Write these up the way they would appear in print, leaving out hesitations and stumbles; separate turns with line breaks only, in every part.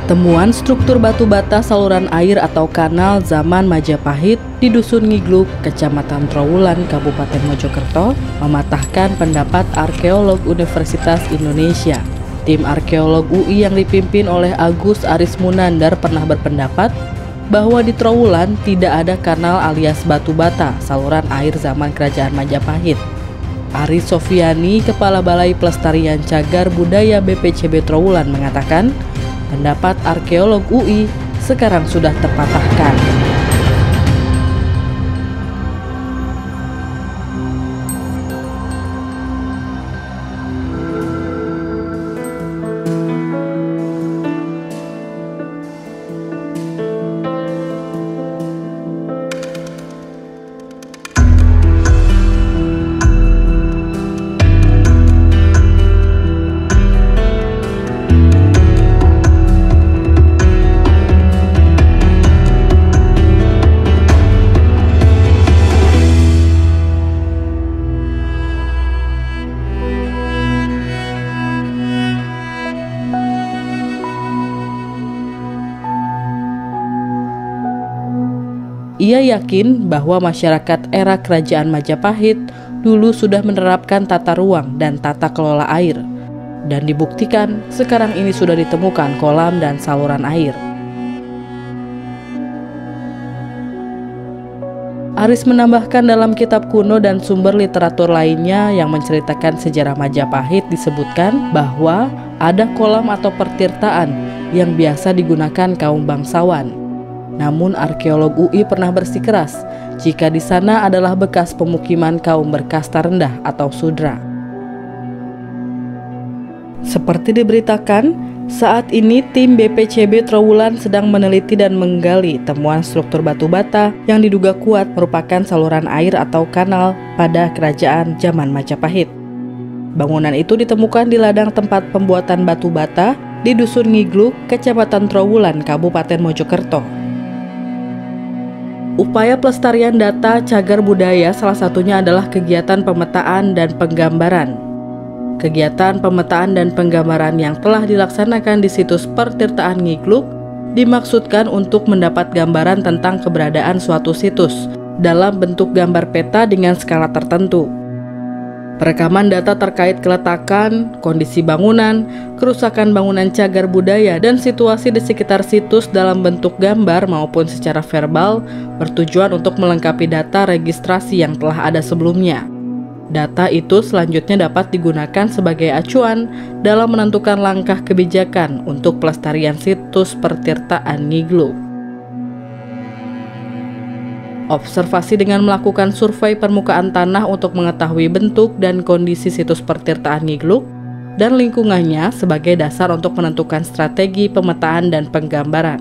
Temuan struktur batu bata saluran air atau kanal zaman Majapahit di Dusun Ngigluk, Kecamatan Trowulan, Kabupaten Mojokerto mematahkan pendapat arkeolog Universitas Indonesia. Tim arkeolog UI yang dipimpin oleh Agus Aris Munandar pernah berpendapat bahwa di Trowulan tidak ada kanal alias batu bata saluran air zaman Kerajaan Majapahit. Aris Sofiani, Kepala Balai Pelestarian Cagar Budaya BPCB Trowulan mengatakan, pendapat arkeolog UI sekarang sudah terpatahkan. Ia yakin bahwa masyarakat era Kerajaan Majapahit dulu sudah menerapkan tata ruang dan tata kelola air, dan dibuktikan sekarang ini sudah ditemukan kolam dan saluran air. Aris menambahkan dalam kitab kuno dan sumber literatur lainnya yang menceritakan sejarah Majapahit disebutkan bahwa ada kolam atau pertirtaan yang biasa digunakan kaum bangsawan. Namun arkeolog UI pernah bersikeras jika di sana adalah bekas pemukiman kaum berkasta rendah atau sudra. Seperti diberitakan, saat ini tim BPCB Trowulan sedang meneliti dan menggali temuan struktur batu bata yang diduga kuat merupakan saluran air atau kanal pada kerajaan zaman Majapahit. Bangunan itu ditemukan di ladang tempat pembuatan batu bata di Dusun Ngigluk, Kecamatan Trowulan, Kabupaten Mojokerto. Upaya pelestarian data cagar budaya salah satunya adalah kegiatan pemetaan dan penggambaran. Kegiatan pemetaan dan penggambaran yang telah dilaksanakan di situs Pertirtaan Ngigluk dimaksudkan untuk mendapat gambaran tentang keberadaan suatu situs dalam bentuk gambar peta dengan skala tertentu. Perekaman data terkait keletakan, kondisi bangunan, kerusakan bangunan cagar budaya, dan situasi di sekitar situs dalam bentuk gambar maupun secara verbal bertujuan untuk melengkapi data registrasi yang telah ada sebelumnya. Data itu selanjutnya dapat digunakan sebagai acuan dalam menentukan langkah kebijakan untuk pelestarian situs Pertirtaan Ngigluk. Observasi dengan melakukan survei permukaan tanah untuk mengetahui bentuk dan kondisi situs Pertirtaan Ngigluk dan lingkungannya sebagai dasar untuk menentukan strategi pemetaan dan penggambaran.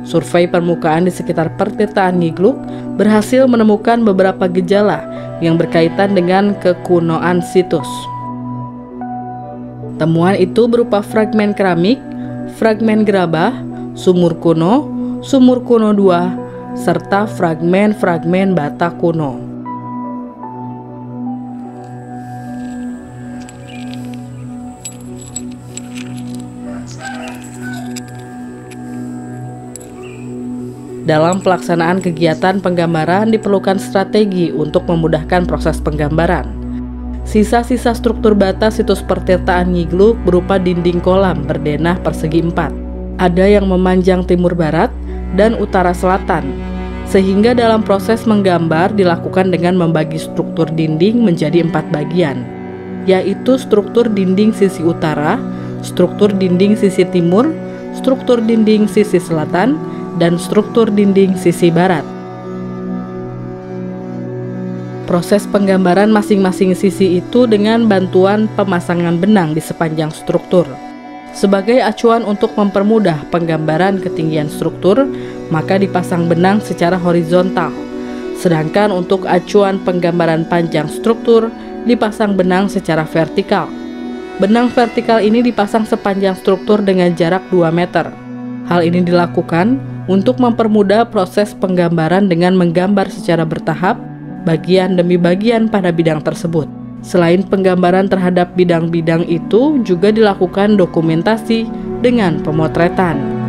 Survei permukaan di sekitar Pertirtaan Ngigluk berhasil menemukan beberapa gejala yang berkaitan dengan kekunoan situs. Temuan itu berupa fragmen keramik, fragmen gerabah, sumur kuno 2, serta fragmen-fragmen bata kuno. Dalam pelaksanaan kegiatan penggambaran diperlukan strategi untuk memudahkan proses penggambaran. Sisa-sisa struktur bata situs Pertirtaan Ngigluk berupa dinding kolam berdenah persegi 4. Ada yang memanjang timur barat dan utara selatan, sehingga dalam proses menggambar dilakukan dengan membagi struktur dinding menjadi 4 bagian, yaitu struktur dinding sisi utara, struktur dinding sisi timur, struktur dinding sisi selatan, dan struktur dinding sisi barat. Proses penggambaran masing-masing sisi itu dengan bantuan pemasangan benang di sepanjang struktur. Sebagai acuan untuk mempermudah penggambaran ketinggian struktur, maka dipasang benang secara horizontal. Sedangkan untuk acuan penggambaran panjang struktur, dipasang benang secara vertikal. Benang vertikal ini dipasang sepanjang struktur dengan jarak 2 meter. Hal ini dilakukan untuk mempermudah proses penggambaran dengan menggambar secara bertahap, bagian demi bagian pada bidang tersebut. Selain penggambaran terhadap bidang-bidang itu, juga dilakukan dokumentasi dengan pemotretan.